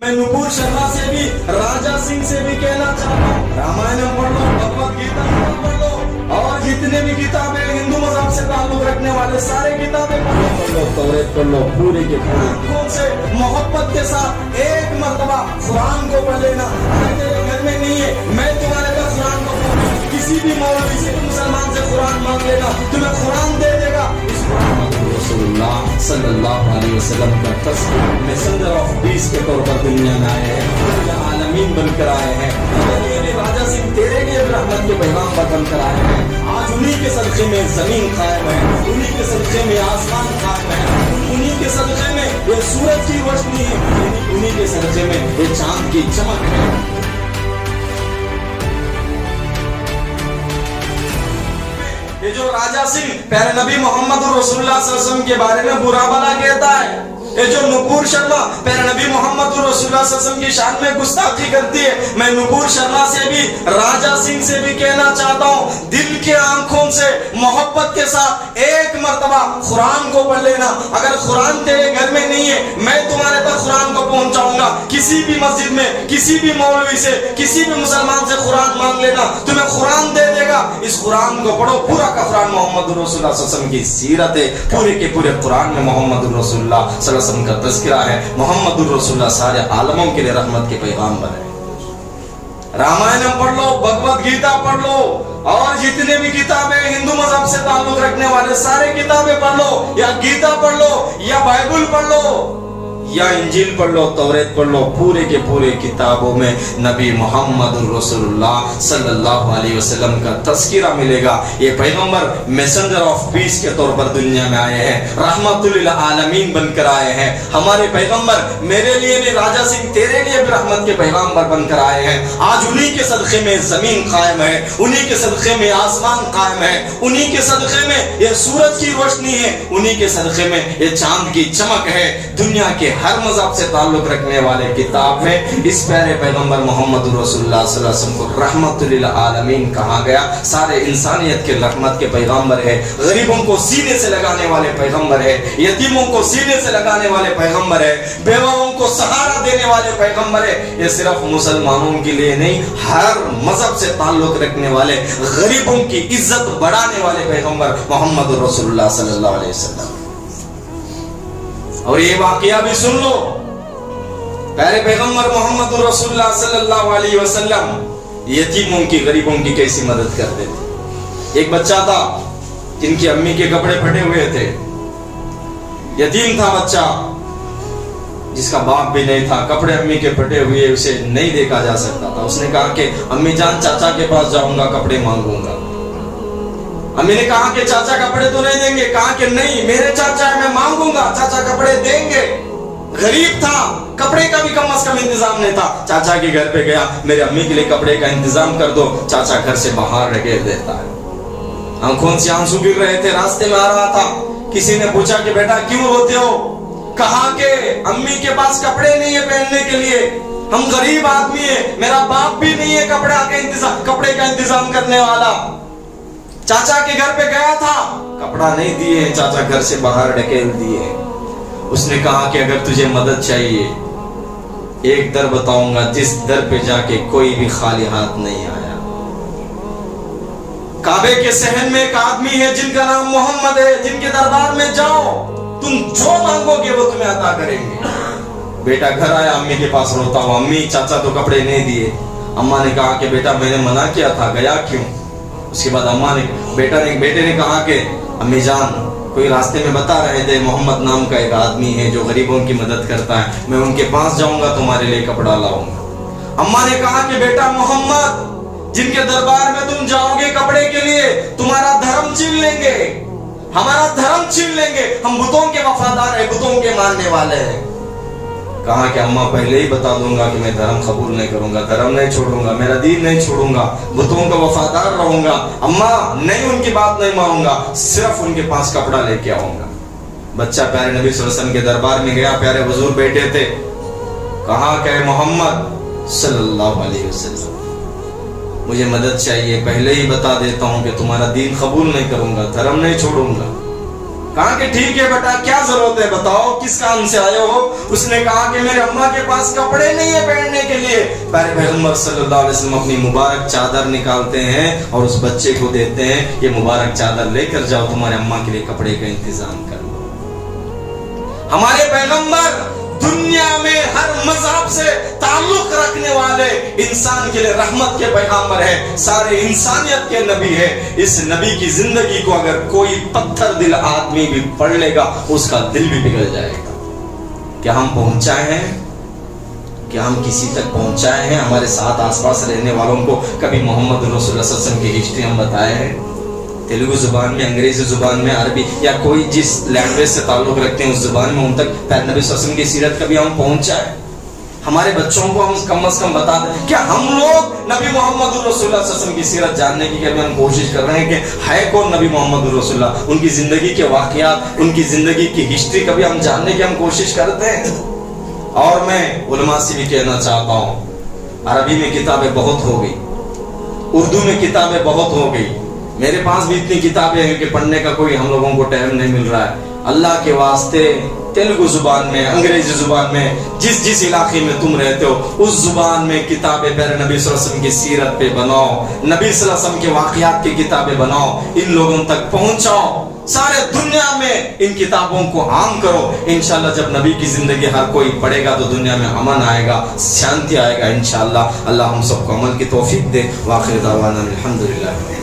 मैं नुपुर शर्मा से भी राजा सिंह से भी कहना चाहता हूँ, रामायण पढ़ लो, भगवत गीता पढ़ लो, और जितने भी किताबें हिंदू मजहब से ताल्लुक रखने वाले सारे किताबें पढ़ लो, तौरात पढ़ लो, पूरे के पूरे आंखों से मोहब्बत के साथ एक मर्तबा कुरान को पढ़ लेना। अगर तेरे घर में नहीं है, मैं तुम्हारे पास कुरान को पढ़ूं, किसी भी मौलवी से मुसलमान से कुरान मांग लेना, तुम्हें कुरान दे देगा। इस रसूलुल्लाह सल्लल्लाहु अलैहि वसल्लम का तस्वीर मैसेंजर ऑफ पीस के तौर पर दुनिया में आए हैं, आलमीन बनकर आए हैं। राजा सिंह तेरे लिए रहमत के पैगाम्बर बनकर आए हैं। आज उन्हीं के सदक़े में जमीन कायम है, उन्हीं के सदक़े में आसमान कायम है, उन्हीं के सदक़े में ये सूरज की रोशनी है, उन्हीं के सदक़े में ये चांद की चमक है। ये जो राजा सिंह प्यारे नबी मोहम्मद रसूलुल्लाह सल्लल्लाहु अलैहि वसल्लम के बारे में बुरा भला कहता है, ये जो नुपुर शर्मा प्यारे नबी मोहम्मद रसूलुल्लाह सल्लल्लाहु अलैहि वसल्लम की शान में गुस्ताखी करती है, मैं नुपुर शर्मा से भी राजा सिंह से भी कहना चाहता हूँ, दिल के आंखों से मोहब्बत के साथ एक मर्तबा कुरान को पढ़ लेना। अगर कुरान तेरे घर में नहीं है, मैं तुम्हारे तक कुरान को पहुंचाऊंगा। किसी भी मस्जिद में, किसी भी मौलवी से, किसी भी मुसलमान से कुरान मांग लेना, तुम्हें कुरान दे देगा। इस कुरान को पढ़ो, पूरा का कुरान मोहम्मद रसूलुल्लाह सल्लल्लाहु अलैहि वसल्लम की सीरत है, पूरे के पूरे कुरान में मोहम्मद रसूलुल्लाह सल्लल्लाहु अलैहि वसल्लम का तज़किरा है। मोहम्मद रसूलुल्लाह सारे आलमों के लिए रहमत के पैगाम्बर है। रामायण पढ़ लो, भगवत गीता पढ़ लो, और जितने भी किताबें हिंदू मजहब से ताल्लुक रखने वाले सारे किताबें पढ़ लो, या गीता पढ़ लो, या बाइबल पढ़ लो, या इंजील पढ़ लो, तौरात पढ़ लो, पूरे के पूरे किताबों में नबी मोहम्मद रसूलुल्लाह सल्लल्लाहु अलैहि वसल्लम का तज़किरा मिलेगा। ये पैगंबर मैसेंजर ऑफ पीस के तौर पर दुनिया में आए हैं, रहमतुल लिल आलमीन बनकर आए हैं। हमारे पैगंबर मेरे लिए भी, राजा सिंह तेरे लिए भी रहमत के पैगंबर बनकर आए हैं। आज उन्हीं के सदक़े में जमीन कायम है, उन्हीं के सदक़े में आसमान कायम है, उन्हीं के सदक़े में ये सूरज की रोशनी है, उन्हीं के सदक़े में ये चांद की चमक है। दुनिया के हर मजहब से ताल्लुक रखने वाले किताब में इस प्यारे पैगंबर मोहम्मद रसूलुल्लाह सल्लल्लाहु अलैहि वसल्लम को रहमतुल लिल आलमीन कहा गया। सारे इंसानियत के रहमत के पैगंबर है, गरीबों को सीने से लगाने वाले पैगंबर है, यतीमों को सीने से लगाने वाले पैगंबर है, बेवाओं को सहारा देने वाले पैगंबर है। ये सिर्फ मुसलमानों के लिए नहीं, हर मजहब से ताल्लुक रखने वाले गरीबों की इज्जत बढ़ाने वाले पैगंबर मोहम्मद रसूलुल्लाह सल्लल्लाहु अलैहि वसल्लम। और ये वाकया भी सुन लो, प्यारे पैगंबर मोहम्मद रसूलुल्लाह सल्लल्लाहु अलैहि वसल्लम यतीमों की, गरीबों की कैसी मदद करते थे। एक बच्चा था जिनकी अम्मी के कपड़े फटे हुए थे, यतीम था बच्चा जिसका बाप भी नहीं था, कपड़े अम्मी के फटे हुए उसे नहीं देखा जा सकता था। उसने कहा कि अम्मी जान, चाचा के पास जाऊंगा, कपड़े मांगूंगा। अम्मी ने कहा कि चाचा कपड़े तो नहीं देंगे, कहा कि नहीं, मेरे चाचा है, मैं मांगूंगा, चाचा कपड़े देंगे। गरीब था, कपड़े का भी कम से कम इंतजाम नहीं था। चाचा के घर पे गया, मेरे अम्मी के लिए कपड़े का इंतजाम कर दो। चाचा घर से बाहर रखेल देता है, आंखों से आंसू गिर रहे थे, रास्ते में आ रहा था। किसी ने पूछा कि बेटा क्यों रोते हो? कहा कि अम्मी के पास कपड़े नहीं है पहनने के लिए, हम गरीब आदमी है, मेरा बाप भी नहीं है कपड़े का इंतजाम करने वाला। चाचा के घर पे गया था, कपड़ा नहीं दिए, चाचा घर से बाहर ढकेल दिए। उसने कहा कि अगर तुझे मदद चाहिए, एक दर बताऊंगा, जिस दर पे जाके कोई भी खाली हाथ नहीं आया। काबे के सहन में एक आदमी है जिनका नाम मोहम्मद है, जिनके दरबार में जाओ, तुम जो मांगोगे वो तुम्हें अता करेंगे। बेटा घर आया, अम्मी के पास रोता हुआ, अम्मी चाचा तो कपड़े नहीं दिए। अम्मा ने कहा कि बेटा मैंने मना किया था, गया क्यों? उसके बाद बेटे ने कहा कि अम्मी जान, कोई रास्ते में बता रहे थे मोहम्मद नाम का एक आदमी है जो गरीबों की मदद करता है, मैं उनके पास जाऊंगा, तुम्हारे लिए कपड़ा लाऊंगा। अम्मा ने कहा कि बेटा मोहम्मद, जिनके दरबार में तुम जाओगे कपड़े के लिए, तुम्हारा धर्म छीन लेंगे, हमारा धर्म छीन लेंगे, हम बुतों के वफादार है, बुतों के मानने वाले हैं। कहा कि अम्मा पहले ही बता दूंगा कि मैं धर्म कबूल नहीं करूंगा, धर्म नहीं छोड़ूंगा, मेरा दीन नहीं छोड़ूंगा, बुतों का वफादार रहूंगा। अम्मा नहीं, उनकी बात नहीं मानूंगा, सिर्फ उनके पास कपड़ा लेके आऊंगा। बच्चा प्यारे नबी सल्लल्लाहु अलैहि वसल्लम के दरबार में गया, प्यारे हुजूर बैठे थे। कहा कि मोहम्मद सल्लल्लाहु अलैहि वसल्लम, मुझे मदद चाहिए, पहले ही बता देता हूं कि तुम्हारा दीन कबूल नहीं करूंगा, धर्म नहीं छोड़ूंगा। کہا کہ ٹھیک ہے بیٹا کیا ضرورت ہے بتاؤ کس کام سے آئے ہو؟ اس نے کہا کہ میرے اماں کے پاس کپڑے نہیں ہے پہننے کے لیے۔ پیارے پیغمبر صلی اللہ علیہ وسلم اپنی مبارک چادر نکالتے ہیں اور اس بچے کو دیتے ہیں، یہ مبارک چادر لے کر جاؤ، تمہارے اماں کے لیے کپڑے کا انتظام کر لو۔ ہمارے پیغمبر دنیا میں ہر مذہب سے تعلق رکھنے والے انسان کے لیے رحمت کے پیغمبر ہے، سارے انسانیت کے نبی ہے۔ اس نبی کی زندگی کو اگر کوئی پتھر دل آدمی بھی پڑھ لے گا اس کا دل بھی پگھل جائے گا۔ کیا ہم پہنچائے ہیں؟ کیا ہم کسی تک پہنچائے ہیں؟ ہمارے ساتھ آس پاس رہنے والوں کو کبھی محمد رسول اللہ صلی اللہ علیہ وسلم کی ہسٹری ہم بتائے ہیں؟ تیلگو زبان میں، انگریزی زبان میں، عربی یا کوئی جس لینگویج سے تعلق رکھتے ہیں اس زبان میں ان تک پیارے نبی صلی اللہ علیہ وسلم کی سیرت کبھی ہم پہنچائے؟ ہمارے بچوں کو ہم کم از کم بتا دیں، کیا ہم لوگ نبی محمد رسول اللہ صلی اللہ علیہ وسلم کی سیرت جاننے کی کبھی ہم کوشش کر رہے ہیں کہ ہے کون نبی محمد رسول اللہ؟ ان کی زندگی کے واقعات، ان کی زندگی کی ہسٹری کبھی ہم جاننے کی ہم کوشش کرتے ہیں؟ اور میں علماء سے بھی کہنا چاہتا ہوں، عربی میں کتابیں بہت ہو گئی، اردو میں کتابیں بہت ہو گئی، میرے پاس بھی اتنی کتابیں ہیں کہ پڑھنے کا کوئی ہم لوگوں کو ٹائم نہیں مل رہا ہے۔ اللہ کے واسطے تیلگو زبان میں، انگریزی زبان میں، جس علاقے میں تم رہتے ہو اس زبان میں کتابیں پیارے نبی صلی اللہ علیہ وسلم کی سیرت پہ بناؤ، نبی صلی اللہ علیہ وسلم کے واقعات کی کتابیں بناؤ، ان لوگوں تک پہنچاؤ، سارے دنیا میں ان کتابوں کو عام کرو۔ انشاءاللہ جب نبی کی زندگی ہر کوئی پڑھے گا تو دنیا میں امن آئے گا، شانتی آئے گا انشاءاللہ۔ اللہ ہم سب کو عمل کی توفیق دے۔ وآخر دعوانا الحمدللہ۔